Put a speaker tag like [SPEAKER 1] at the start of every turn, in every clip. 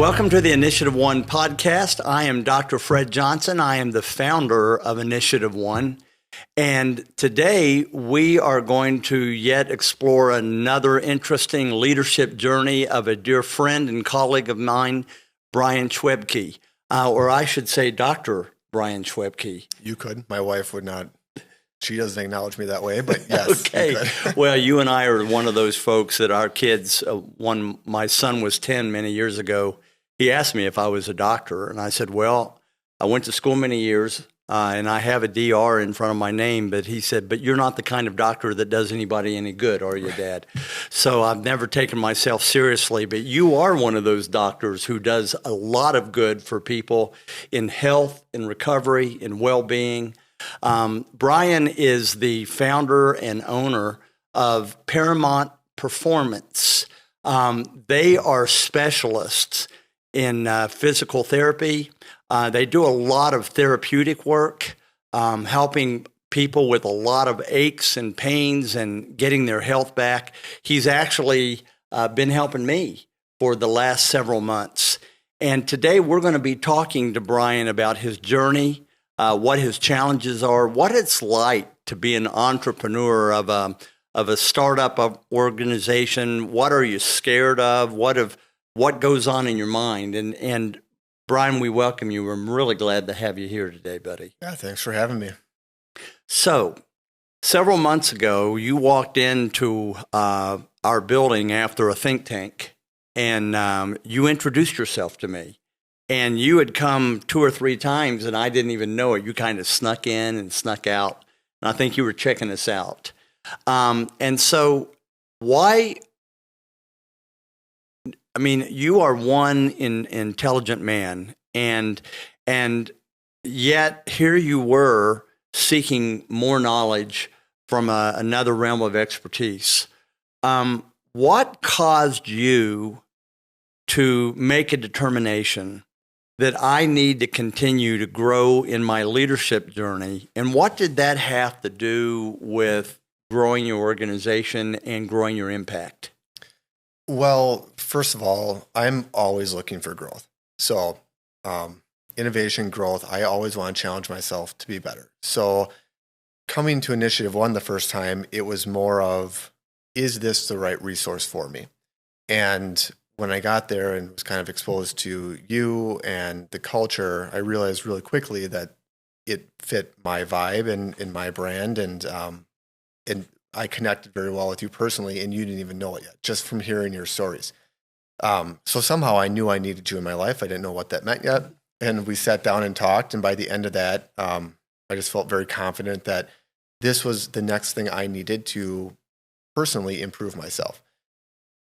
[SPEAKER 1] Welcome to the InitiativeOne podcast. I am Dr. Fred Johnson. I am the founder of InitiativeOne. And today we are going to yet explore another interesting leadership journey of a dear friend and colleague of mine, Bryan Schwebke, or I should say Dr. Bryan Schwebke.
[SPEAKER 2] You could. My wife would not. She doesn't acknowledge me that way, but yes.
[SPEAKER 1] Okay. Well, you and I are one of those folks that our kids, my son was 10 many years ago. He asked me if I was a doctor, and I said, well, I went to school many years, and I have a DR in front of my name, but he said, but you're not the kind of doctor that does anybody any good, are you, Dad? So I've never taken myself seriously, but you are one of those doctors who does a lot of good for people in health, in recovery, in well-being. Bryan is the founder and owner of Paramount Performance. They are specialists in physical therapy. They do a lot of therapeutic work, helping people with a lot of aches and pains and getting their health back. He's actually been helping me for the last several months. And today we're going to be talking to Bryan about his journey, what his challenges are, what it's like to be an entrepreneur of a startup organization. What are you scared of? What goes on in your mind? And Bryan, we welcome you. I'm really glad to have you here today, buddy.
[SPEAKER 2] Yeah, thanks for having me.
[SPEAKER 1] So, several months ago, you walked into our building after a think tank, and you introduced yourself to me. And you had come 2 or 3 times, and I didn't even know it. You kind of snuck in and snuck out, and I think you were checking us out. And so, why? I mean, you are one intelligent man, and yet here you were seeking more knowledge from another realm of expertise. What caused you to make a determination that I need to continue to grow in my leadership journey, and what did that have to do with growing your organization and growing your impact?
[SPEAKER 2] Well, first of all, I'm always looking for growth. So innovation, growth, I always want to challenge myself to be better. So coming to InitiativeOne the first time, it was more of, is this the right resource for me? And when I got there and was kind of exposed to you and the culture, I realized really quickly that it fit my vibe and my brand, and I connected very well with you personally, and you didn't even know it yet, just from hearing your stories. So somehow I knew I needed you in my life. I didn't know what that meant yet. And we sat down and talked, and by the end of that, I just felt very confident that this was the next thing I needed to personally improve myself.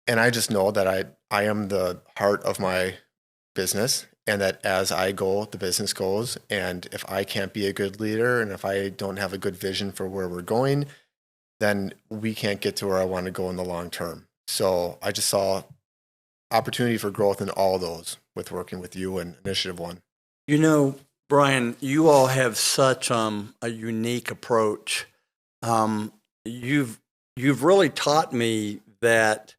[SPEAKER 2] And I just know that I am the heart of my business, and that as I go, the business goes. And if I can't be a good leader, and if I don't have a good vision for where we're going, then we can't get to where I want to go in the long term. So I just saw opportunity for growth in all those with working with you and InitiativeOne.
[SPEAKER 1] You know, Bryan, you all have such a unique approach. You've really taught me that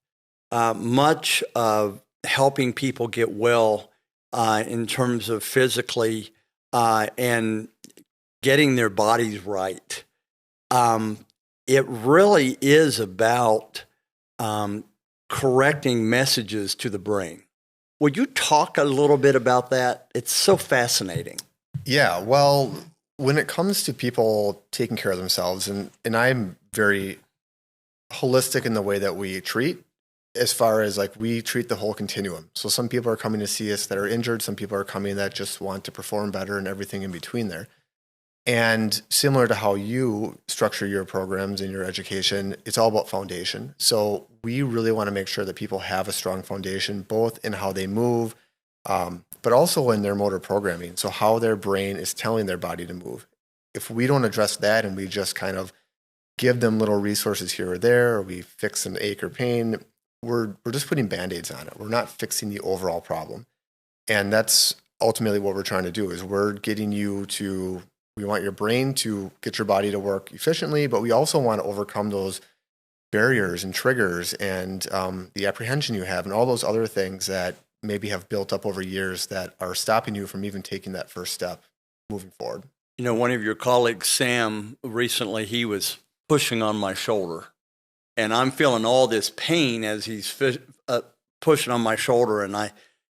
[SPEAKER 1] much of helping people get well in terms of physically and getting their bodies right, it really is about correcting messages to the brain. Would you talk a little bit about that? It's so fascinating.
[SPEAKER 2] Yeah, well, when it comes to people taking care of themselves, and I'm very holistic in the way that we treat, as far as like we treat the whole continuum. So some people are coming to see us that are injured, some people are coming that just want to perform better, and everything in between there. And similar to how you structure your programs and your education, it's all about foundation. So we really want to make sure that people have a strong foundation, both in how they move, but also in their motor programming. So how their brain is telling their body to move. If we don't address that and we just kind of give them little resources here or there, or we fix an ache or pain, we're just putting Band-Aids on it. We're not fixing the overall problem. And that's ultimately what we're trying to do, is we're getting you to, we want your brain to get your body to work efficiently, but we also want to overcome those barriers and triggers and the apprehension you have and all those other things that maybe have built up over years that are stopping you from even taking that first step moving forward.
[SPEAKER 1] You know, one of your colleagues, Sam, recently, he was pushing on my shoulder, and I'm feeling all this pain as he's pushing on my shoulder,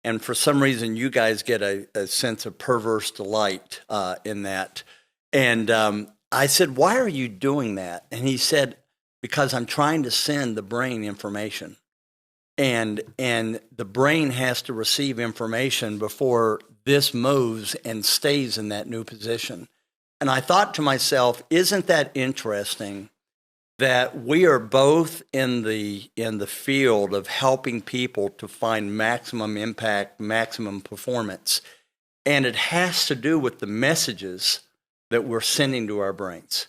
[SPEAKER 1] and for some reason, you guys get a sense of perverse delight in that. And I said, "Why are you doing that?" And he said, "Because I'm trying to send the brain information, and the brain has to receive information before this moves and stays in that new position." And I thought to myself, isn't that interesting that we are both in the field of helping people to find maximum impact, maximum performance, and it has to do with the messages that we're sending to our brains.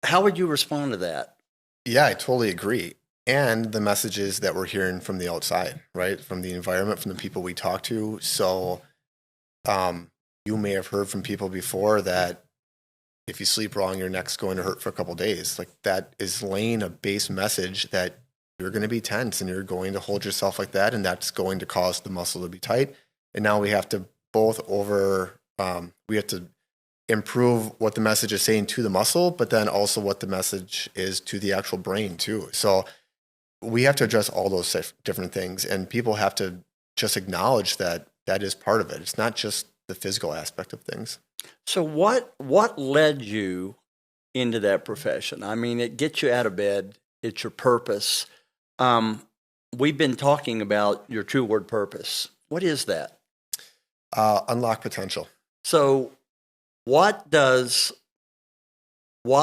[SPEAKER 1] How would you respond to that?
[SPEAKER 2] Yeah, I totally agree. And the messages that we're hearing from the outside, right? From the environment, from the people we talk to. So you may have heard from people before that if you sleep wrong, your neck's going to hurt for a couple of days. Like that is laying a base message that you're going to be tense and you're going to hold yourself like that. And that's going to cause the muscle to be tight. And now we have to we have to improve what the message is saying to the muscle, but then also what the message is to the actual brain too. So we have to address all those different things, and people have to just acknowledge that that is part of it. It's not just the physical aspect of things.
[SPEAKER 1] So what led you into that profession? I mean, it gets you out of bed. It's your purpose. We've been talking about your true word purpose. What is that?
[SPEAKER 2] Unlock potential.
[SPEAKER 1] So why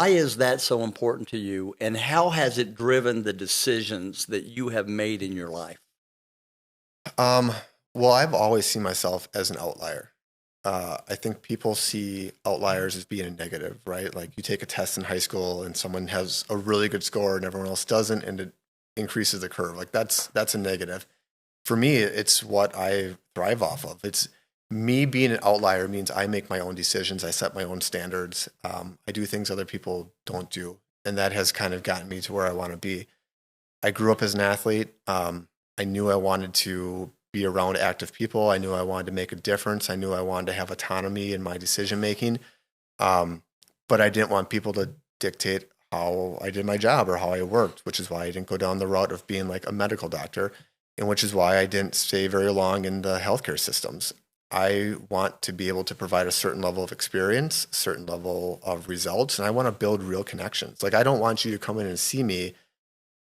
[SPEAKER 1] is that so important to you, and how has it driven the decisions that you have made in your life?
[SPEAKER 2] Well, I've always seen myself as an outlier. I think people see outliers as being a negative, right? Like you take a test in high school and someone has a really good score and everyone else doesn't, and it increases the curve. Like that's a negative. For me, it's what I thrive off of. It's me being an outlier means I make my own decisions. I set my own standards. I do things other people don't do. And that has kind of gotten me to where I want to be. I grew up as an athlete. I knew I wanted to be around active people. I knew I wanted to make a difference. I knew I wanted to have autonomy in my decision making. But I didn't want people to dictate how I did my job or how I worked, which is why I didn't go down the route of being like a medical doctor, and which is why I didn't stay very long in the healthcare systems. I want to be able to provide a certain level of experience, a certain level of results, and I want to build real connections. Like I don't want you to come in and see me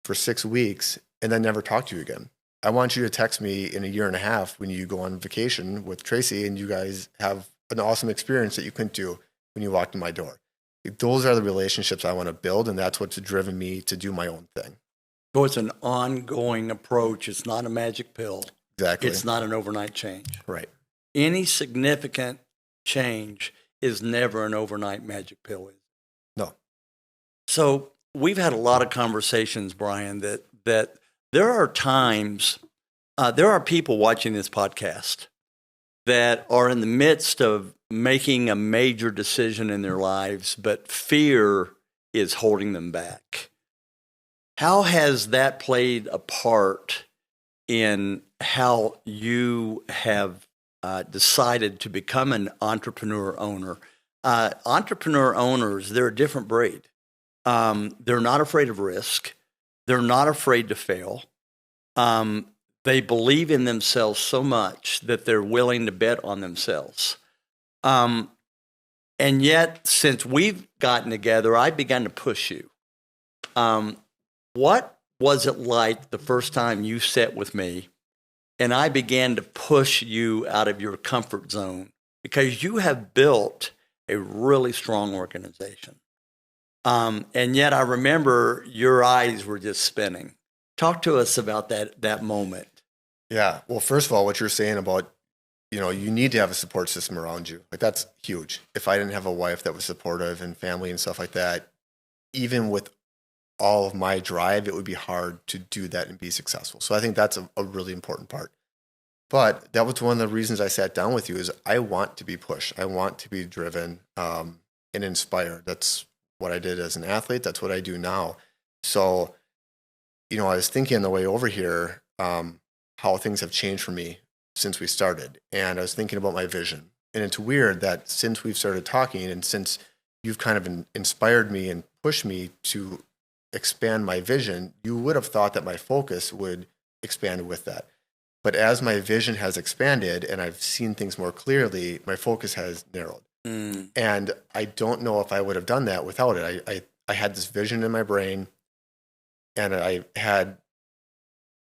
[SPEAKER 2] for 6 weeks and then never talk to you again. I want you to text me in a year and a half when you go on vacation with Tracy and you guys have an awesome experience that you couldn't do when you walked in my door. Those are the relationships I want to build, and that's what's driven me to do my own thing.
[SPEAKER 1] So it's an ongoing approach. It's not a magic pill.
[SPEAKER 2] Exactly.
[SPEAKER 1] It's not an overnight change.
[SPEAKER 2] Right.
[SPEAKER 1] Any significant change is never an overnight magic pill.
[SPEAKER 2] No.
[SPEAKER 1] So we've had a lot of conversations, Bryan, that there are times, there are people watching this podcast that are in the midst of making a major decision in their lives, but fear is holding them back. How has that played a part in how you have decided to become an entrepreneur owner? Entrepreneur owners, they're a different breed. They're not afraid of risk. They're not afraid to fail. They believe in themselves so much that they're willing to bet on themselves. And yet, since we've gotten together, I began to push you. What was it like the first time you sat with me and I began to push you out of your comfort zone? Because you have built a really strong organization. And yet I remember your eyes were just spinning. Talk to us about that moment.
[SPEAKER 2] Yeah. Well, first of all, what you're saying about, you need to have a support system around you. Like that's huge. If I didn't have a wife that was supportive and family and stuff like that, even with all of my drive, it would be hard to do that and be successful. So I think that's a really important part. But that was one of the reasons I sat down with you is I want to be pushed. I want to be driven and inspired. That's what I did as an athlete. That's what I do now. So, I was thinking on the way over here, how things have changed for me since we started. And I was thinking about my vision. And it's weird that since we've started talking and since you've kind of inspired me and pushed me to expand my vision, you would have thought that my focus would expand with that. But as my vision has expanded and I've seen things more clearly, my focus has narrowed. And I don't know if I would have done that without it. I had this vision in my brain, and I had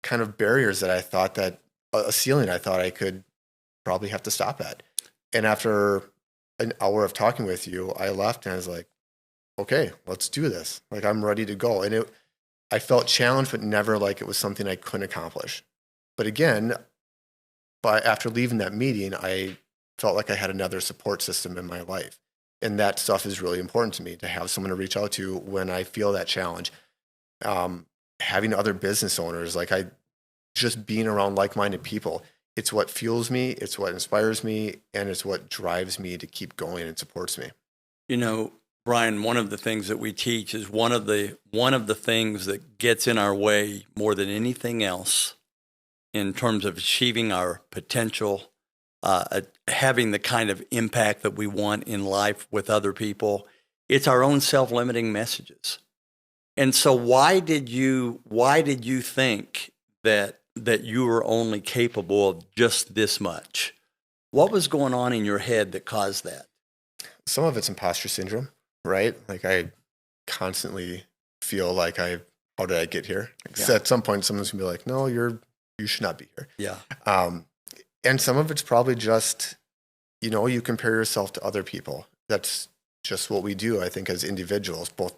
[SPEAKER 2] kind of barriers that I thought that a ceiling I thought I could probably have to stop at. And after an hour of talking with you, I left and I was like, okay, let's do this. Like, I'm ready to go. And I felt challenged, but never like it was something I couldn't accomplish. But again, after leaving that meeting, I felt like I had another support system in my life. And that stuff is really important to me, to have someone to reach out to when I feel that challenge. Having other business owners, just being around like-minded people, it's what fuels me, it's what inspires me, and it's what drives me to keep going and supports me.
[SPEAKER 1] You know, Bryan, one of the things that we teach is one of the things that gets in our way more than anything else in terms of achieving our potential, having the kind of impact that we want in life with other people. It's our own self-limiting messages. And so why did you think that you were only capable of just this much? What was going on in your head that caused that?
[SPEAKER 2] Some of it's imposter syndrome, right? Like, I constantly feel like how did I get here? Because at some point someone's gonna be like, no, you should not be here.
[SPEAKER 1] Yeah.
[SPEAKER 2] And some of it's probably just, you compare yourself to other people. That's just what we do, I think, as individuals, both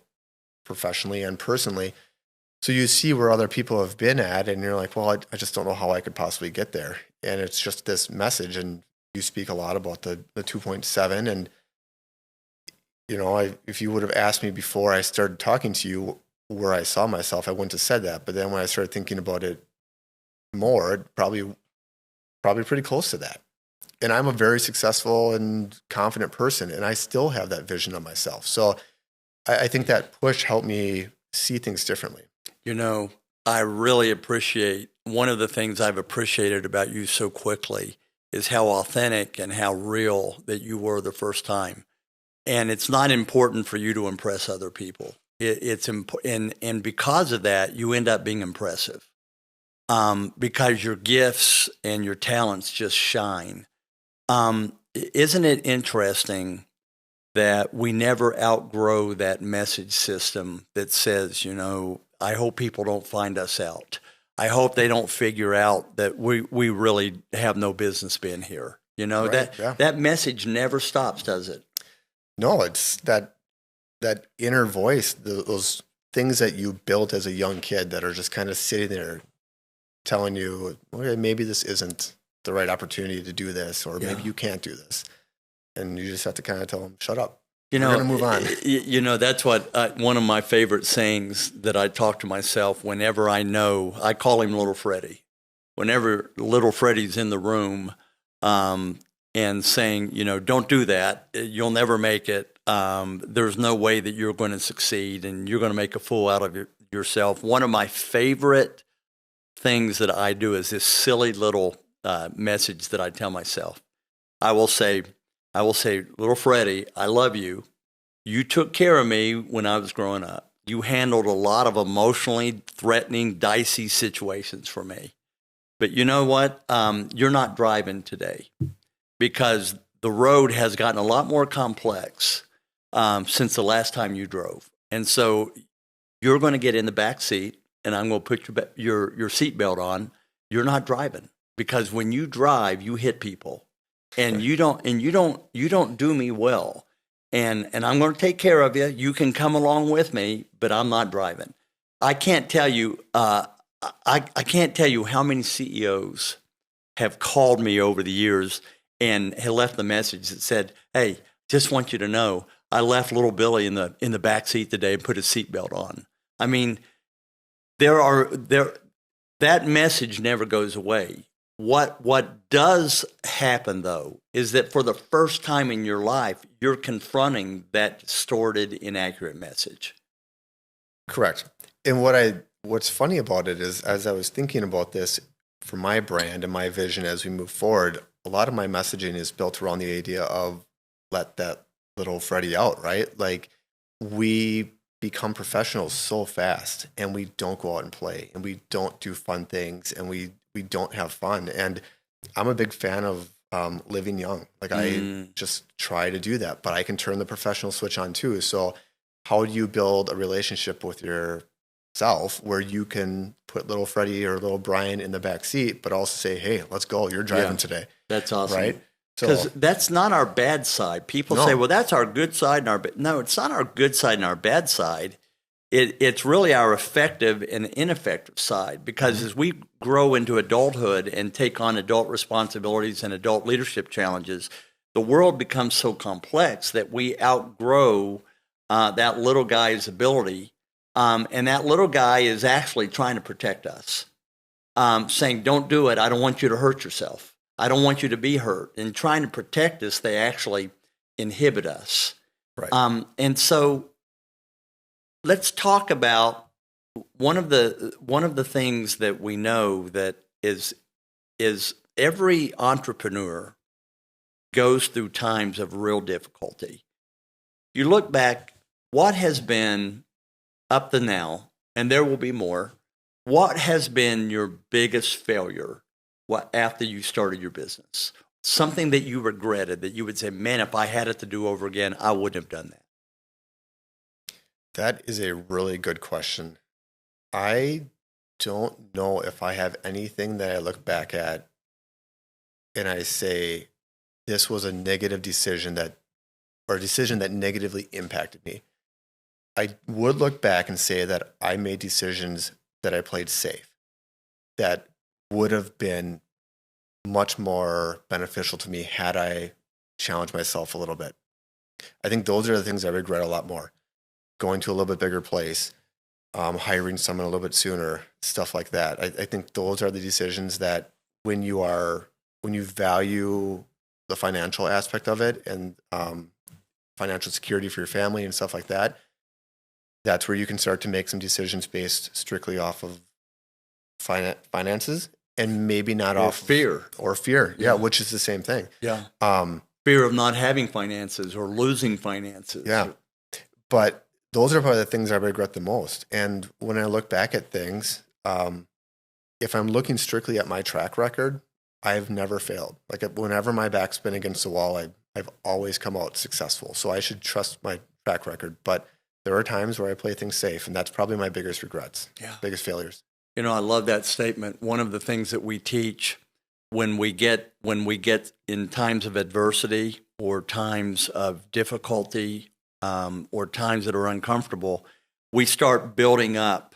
[SPEAKER 2] professionally and personally. So you see where other people have been at, and you're like, well, I just don't know how I could possibly get there. And it's just this message. And you speak a lot about the 2.7. And, if you would have asked me before I started talking to you where I saw myself, I wouldn't have said that. But then when I started thinking about it more, probably pretty close to that. And I'm a very successful and confident person, and I still have that vision of myself. So I think that push helped me see things differently.
[SPEAKER 1] I really appreciate, one of the things I've appreciated about you so quickly is how authentic and how real that you were the first time. And it's not important for you to impress other people. It's important, and because of that, you end up being impressive. Because your gifts and your talents just shine. Isn't it interesting that we never outgrow that message system that says, I hope people don't find us out. I hope they don't figure out that we really have no business being here.
[SPEAKER 2] Right,
[SPEAKER 1] that message never stops, does it?
[SPEAKER 2] No, it's that inner voice, those things that you built as a young kid that are just kind of sitting there telling you, okay, maybe this isn't the right opportunity to do this, or maybe you can't do this. And you just have to kind of tell them, shut up. We're going to move on.
[SPEAKER 1] That's what one of my favorite sayings that I talk to myself whenever I call him Little Freddie. Whenever Little Freddie's in the room and saying, don't do that. You'll never make it. There's no way that you're going to succeed, and you're going to make a fool out of yourself. One of my favorite things that I do is this silly little message that I tell myself. I will say, Little Freddie, I love you. You took care of me when I was growing up. You handled a lot of emotionally threatening, dicey situations for me. But you know what? You're not driving today because the road has gotten a lot more complex since the last time you drove. And so you're going to get in the back seat, and I'm going to put your seatbelt on. You're not driving, because when you drive, you hit people, and you don't do me well. And I'm going to take care of you. You can come along with me, but I'm not driving. I can't tell you. I can't tell you how many CEOs have called me over the years and have left the message that said, "Hey, just want you to know, I left little Billy in the back seat today and put his seatbelt on." I mean, that message never goes away. What does happen, though, is that for the first time in your life, you're confronting that distorted, inaccurate message.
[SPEAKER 2] Correct. And what's funny about it is, as I was thinking about this, for my brand and my vision as we move forward, a lot of my messaging is built around the idea of let that little Freddie out, right? Like we become professionals so fast and we don't go out and play and we don't do fun things and we don't have fun. And I'm a big fan of living young. Like I just try to do that, but I can turn the professional switch on too. So how do you build a relationship with yourself where you can put little Freddie or little Bryan in the back seat, but also say, hey, let's go. You're driving today.
[SPEAKER 1] That's awesome.
[SPEAKER 2] Right?
[SPEAKER 1] Because that's not our bad side. People say, well, that's our good side. No, it's not our good side and our bad side. It's really our effective and ineffective side, because as we grow into adulthood and take on adult responsibilities and adult leadership challenges, the world becomes so complex that we outgrow that little guy's ability. And that little guy is actually trying to protect us, saying, don't do it. I don't want you to hurt yourself. I don't want you to be hurt. And trying to protect us, they actually inhibit us.
[SPEAKER 2] Right.
[SPEAKER 1] And so let's talk about one of the things that we know that is every entrepreneur goes through times of real difficulty. You look back, what has been up to now, and there will be more, what has been your biggest failure after you started your business? Something that you regretted, that you would say, man, if I had it to do over again, I wouldn't have done that.
[SPEAKER 2] That is a really good question. I don't know if I have anything that I look back at and I say, this was a negative decision or a decision that negatively impacted me. I would look back and say that I made decisions that I played safe, that would have been much more beneficial to me had I challenged myself a little bit. I think those are the things I regret a lot more. Going to a little bit bigger place, hiring someone a little bit sooner, stuff like that. I think those are the decisions that when you value the financial aspect of it and financial security for your family and stuff like that, that's where you can start to make some decisions based strictly off of finances and maybe not off
[SPEAKER 1] fear.
[SPEAKER 2] Yeah, which is the same thing.
[SPEAKER 1] Yeah. Fear of not having finances or losing finances.
[SPEAKER 2] Yeah. But those are probably the things I regret the most. And when I look back at things, if I'm looking strictly at my track record, I've never failed. Like whenever my back's been against the wall, I've always come out successful. So I should trust my track record. But there are times where I play things safe, and that's probably my biggest regrets, biggest failures.
[SPEAKER 1] You know, I love that statement. One of the things that we teach when we get in times of adversity or times of difficulty or times that are uncomfortable, we start building up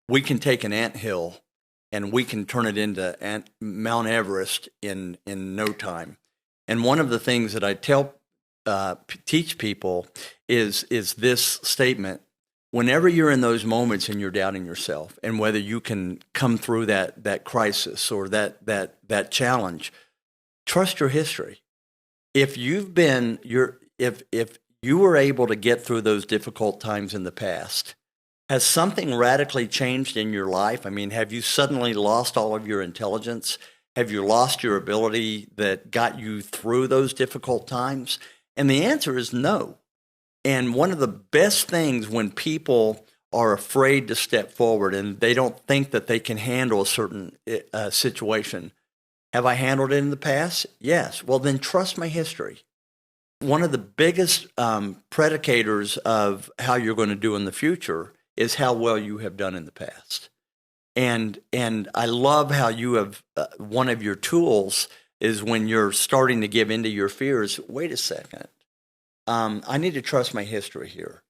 [SPEAKER 1] we can take an anthill and we can turn it into Mount Everest in no time. And one of the things that I teach people is this statement: whenever you're in those moments and you're doubting yourself, and whether you can come through that crisis or that challenge, trust your history. If if you were able to get through those difficult times in the past, has something radically changed in your life? I mean, have you suddenly lost all of your intelligence? Have you lost your ability that got you through those difficult times? And the answer is no. And one of the best things when people are afraid to step forward and they don't think that they can handle a certain situation, have I handled it in the past? Yes. Well, then trust my history. One of the biggest predicators of how you're going to do in the future is how well you have done in the past. And I love how you have one of your tools is when you're starting to give into your fears. Wait a second. I need to trust my history here.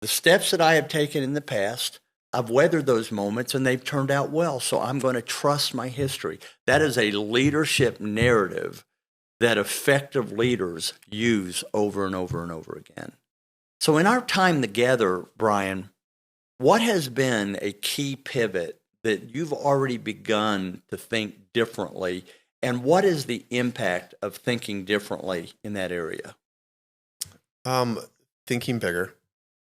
[SPEAKER 1] The steps that I have taken in the past, I've weathered those moments and they've turned out well. So I'm going to trust my history. That is a leadership narrative that effective leaders use over and over and over again. So in our time together, Bryan, what has been a key pivot that you've already begun to think differently? And what is the impact of thinking differently in that area?
[SPEAKER 2] Thinking bigger,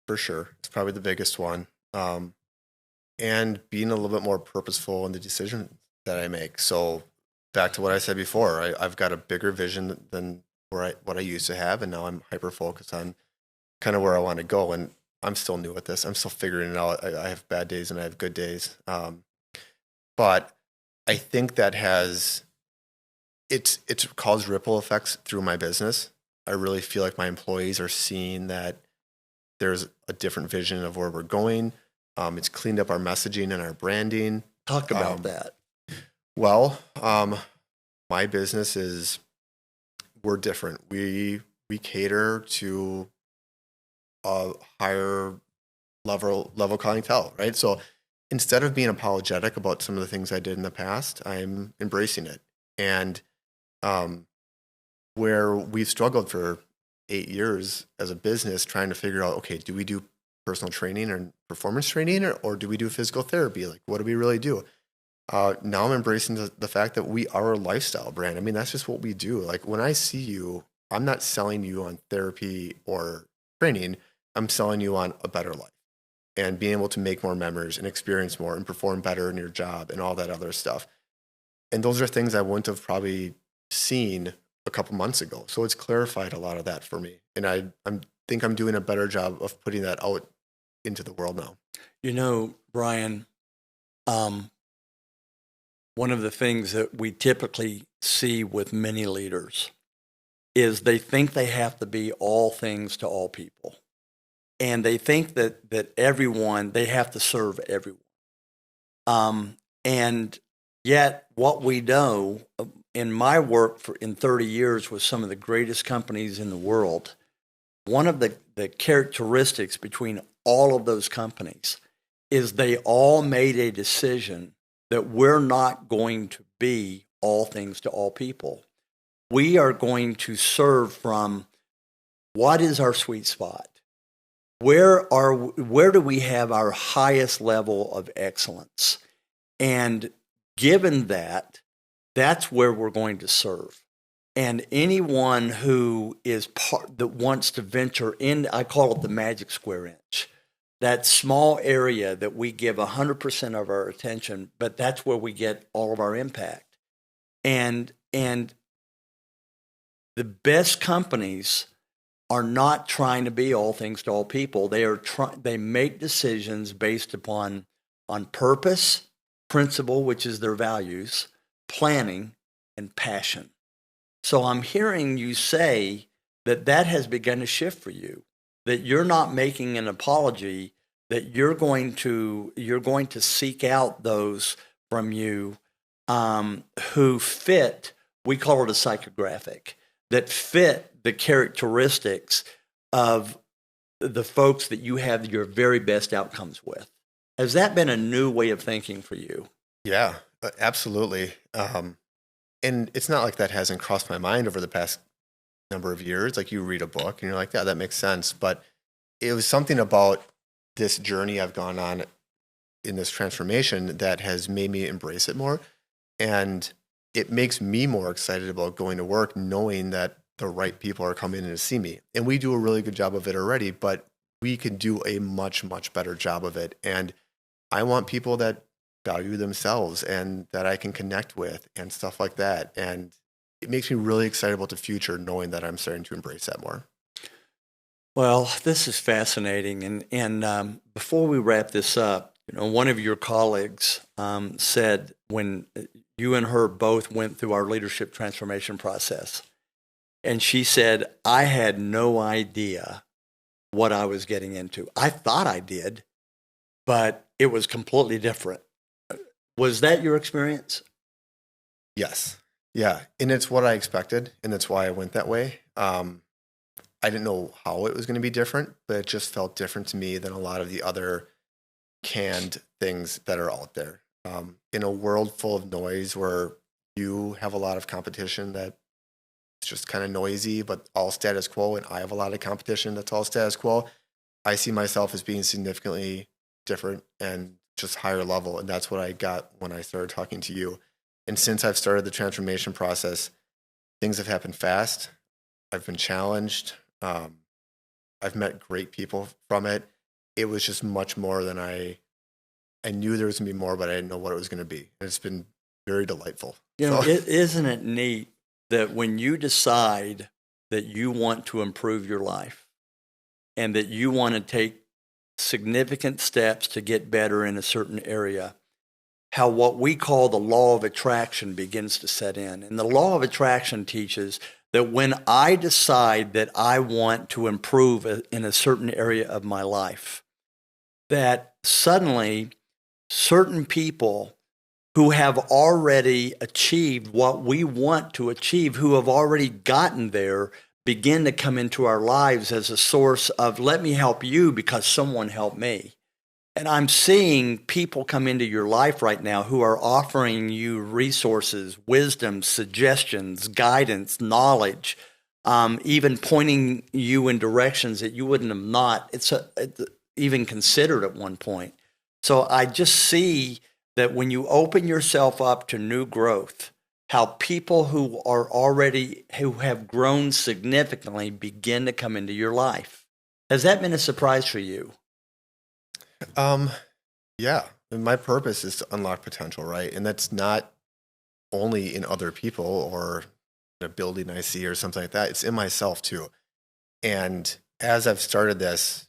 [SPEAKER 2] for sure. It's probably the biggest one. and being a little bit more purposeful in the decisions that I make. So back to what I said before, I've got a bigger vision than what I used to have, and now I'm hyper focused on kind of where I want to go. And I'm still new at this. I'm still figuring it out. I have bad days and I have good days. But I think that it's caused ripple effects through my business. I really feel like my employees are seeing that there's a different vision of where we're going. It's cleaned up our messaging and our branding.
[SPEAKER 1] Talk about that.
[SPEAKER 2] Well, my business we're different. We cater to a higher level clientele, right? So instead of being apologetic about some of the things I did in the past, I'm embracing it. And where we've struggled for 8 years as a business trying to figure out, okay, do we do personal training or performance training, or do we do physical therapy? Like, what do we really do? Now I'm embracing the fact that we are a lifestyle brand. I mean, that's just what we do. Like, when I see you, I'm not selling you on therapy or training. I'm selling you on a better life and being able to make more memories and experience more and perform better in your job and all that other stuff. And those are things I wouldn't have probably seen a couple months ago. So it's clarified a lot of that for me. And I think I'm doing a better job of putting that out into the world now.
[SPEAKER 1] You know, Bryan, one of the things that we typically see with many leaders is they think they have to be all things to all people. And they think that they have to serve everyone. And yet what we know in my work in 30 years with some of the greatest companies in the world, one of the characteristics between all of those companies is they all made a decision that we're not going to be all things to all people. We are going to serve from what is our sweet spot? Where do we have our highest level of excellence? And given that, that's where we're going to serve. And anyone who that wants to venture in, I call it the magic square inch, that small area that we give 100% of our attention, but that's where we get all of our impact. And the best companies are not trying to be all things to all people. They make decisions based on purpose, principle, which is their values, planning, and passion. So I'm hearing you say that has begun to shift for you, that you're not making an apology, that you're going to seek out those from you who fit, we call it a psychographic, that fit the characteristics of the folks that you have your very best outcomes with. Has that been a new way of thinking for you?
[SPEAKER 2] Yeah, absolutely. And it's not like that hasn't crossed my mind over the past number of years. Like, you read a book and you're like, yeah, that makes sense. But it was something about this journey I've gone on in this transformation that has made me embrace it more. And it makes me more excited about going to work, knowing that the right people are coming in to see me. And we do a really good job of it already, but we can do a much, much better job of it. And I want people that value themselves and that I can connect with and stuff like that. And it makes me really excited about the future, knowing that I'm starting to embrace that more.
[SPEAKER 1] Well, this is fascinating. And before we wrap this up, one of your colleagues said when you and her both went through our leadership transformation process, and she said, I had no idea what I was getting into. I thought I did, but it was completely different. Was that your experience?
[SPEAKER 2] Yes. Yeah. And it's what I expected. And that's why I went that way. I didn't know how it was going to be different, but it just felt different to me than a lot of the other canned things that are out there. In a world full of noise where you have a lot of competition that it's just kind of noisy, but all status quo, and I have a lot of competition that's all status quo, I see myself as being significantly different and just higher level. And that's what I got when I started talking to you. And since I've started the transformation process, things have happened fast. I've been challenged. I've met great people from it. It was just much more than I I knew there was going to be more, but I didn't know what it was going to be. And it's been very delightful.
[SPEAKER 1] Isn't it neat that when you decide that you want to improve your life and that you want to take significant steps to get better in a certain area, how what we call the law of attraction begins to set in. And the law of attraction teaches that when I decide that I want to improve in a certain area of my life, that suddenly certain people who have already achieved what we want to achieve, who have already gotten there, begin to come into our lives as a source of, let me help you because someone helped me. And I'm seeing people come into your life right now who are offering you resources, wisdom, suggestions, guidance, knowledge, even pointing you in directions that you wouldn't have not even considered at one point. So I just see that when you open yourself up to new growth, how people who have grown significantly begin to come into your life. Has that been a surprise for you?
[SPEAKER 2] Yeah. And my purpose is to unlock potential, right? And that's not only in other people or in a building I see or something like that. It's in myself too. And as I've started this,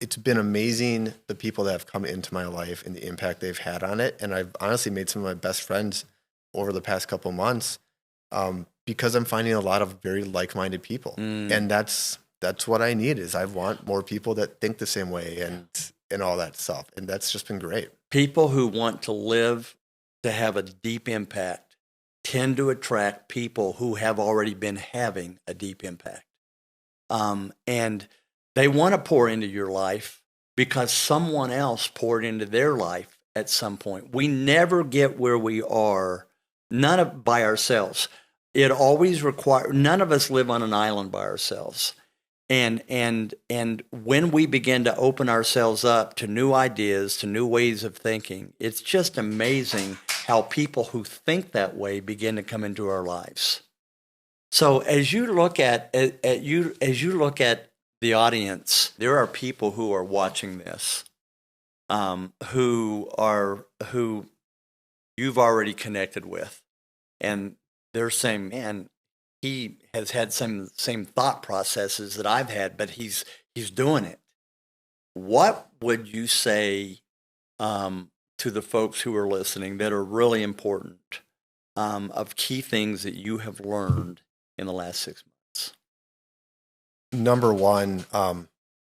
[SPEAKER 2] it's been amazing the people that have come into my life and the impact they've had on it. And I've honestly made some of my best friends over the past couple of months because I'm finding a lot of very like-minded people. And that's what I need. Is I want more people that think the same way and all that stuff. And that's just been great.
[SPEAKER 1] People who want to live to have a deep impact tend to attract people who have already been having a deep impact. And they want to pour into your life because someone else poured into their life at some point. We never get where we are, by ourselves. It always requires, none of us live on an island by ourselves. And when we begin to open ourselves up to new ideas, to new ways of thinking, it's just amazing how people who think that way begin to come into our lives. So as you look at the audience, there are people who are watching this, who you've already connected with, and they're saying, "Man, he has had some same thought processes that I've had, but he's doing it." What would you say to the folks who are listening that are really important of key things that you have learned in the last 6 months?
[SPEAKER 2] Number one,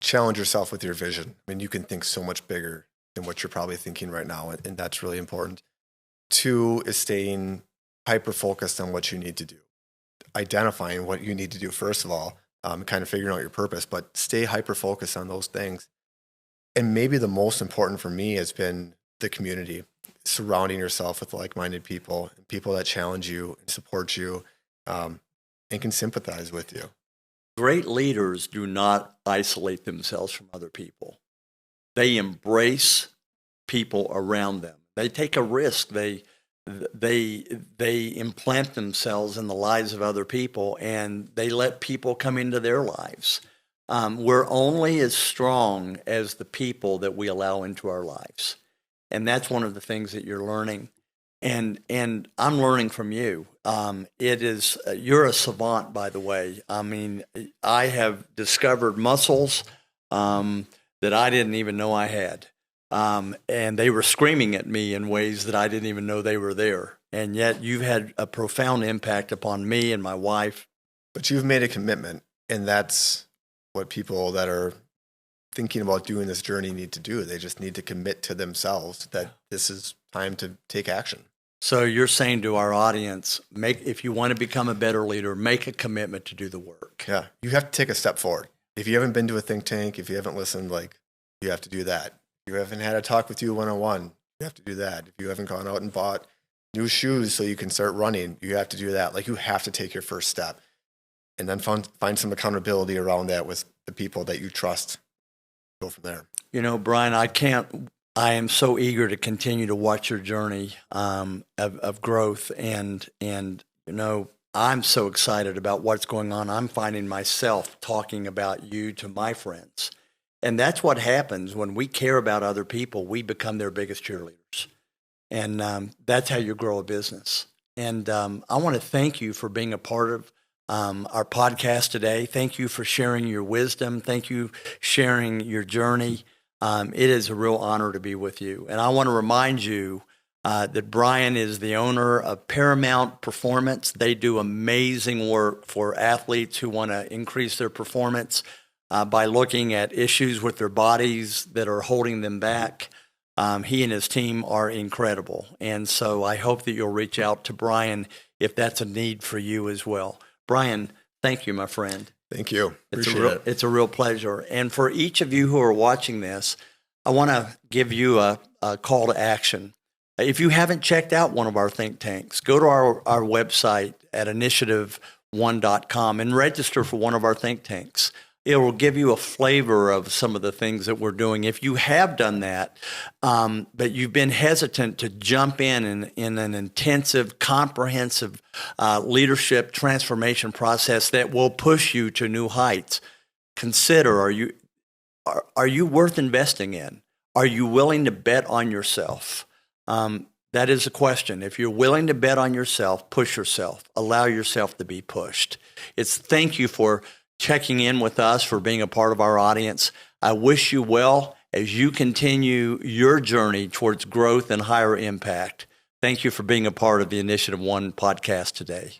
[SPEAKER 2] challenge yourself with your vision. I mean, you can think so much bigger than what you're probably thinking right now, and that's really important. 2 is staying hyper-focused on what you need to do. Identifying what you need to do, first of all, kind of figuring out your purpose, but stay hyper-focused on those things. And maybe the most important for me has been the community, surrounding yourself with like-minded people, people that challenge you and support you, and can sympathize with you.
[SPEAKER 1] Great leaders do not isolate themselves from other people. They embrace people around them. They take a risk. They implant themselves in the lives of other people, and they let people come into their lives. We're only as strong as the people that we allow into our lives. And that's one of the things that you're learning. And I'm learning from you. You're a savant, by the way. I mean, I have discovered muscles that I didn't even know I had. And they were screaming at me in ways that I didn't even know they were there. And yet you've had a profound impact upon me and my wife.
[SPEAKER 2] But you've made a commitment, and that's what people that are thinking about doing this journey need to do. They just need to commit to themselves that this is time to take action.
[SPEAKER 1] So you're saying to our audience, if you want to become a better leader, make a commitment to do the work.
[SPEAKER 2] Yeah, you have to take a step forward. If you haven't been to a think tank, if you haven't listened, you have to do that. If you haven't had a talk with you one-on-one, you have to do that. If you haven't gone out and bought new shoes so you can start running, you have to do that. You have to take your first step, and then find some accountability around that with the people that you trust. Go from there.
[SPEAKER 1] Bryan, I am so eager to continue to watch your journey of growth, and I'm so excited about what's going on. I'm finding myself talking about you to my friends, And that's what happens when we care about other people. We become their biggest cheerleaders. And that's how you grow a business. And I want to thank you for being a part of our podcast today. Thank you for sharing your wisdom. Thank you sharing your journey. It is a real honor to be with you. And I want to remind you that Bryan is the owner of Paramount Performance. They do amazing work for athletes who want to increase their performance by looking at issues with their bodies that are holding them back. He and his team are incredible. And so I hope that you'll reach out to Bryan if that's a need for you as well. Bryan, thank you, my friend.
[SPEAKER 2] Thank you.
[SPEAKER 1] It's a real pleasure. And for each of you who are watching this, I want to give you a call to action. If you haven't checked out one of our think tanks, go to our website at InitiativeOne.com and register for one of our think tanks. It will give you a flavor of some of the things that we're doing. If you have done that, but you've been hesitant to jump in an intensive, comprehensive leadership transformation process that will push you to new heights, consider, are you worth investing in? Are you willing to bet on yourself? That is a question. If you're willing to bet on yourself, push yourself, allow yourself to be pushed. Thank you for checking in with us, for being a part of our audience. I wish you well as you continue your journey towards growth and higher impact. Thank you for being a part of the InitiativeOne podcast today.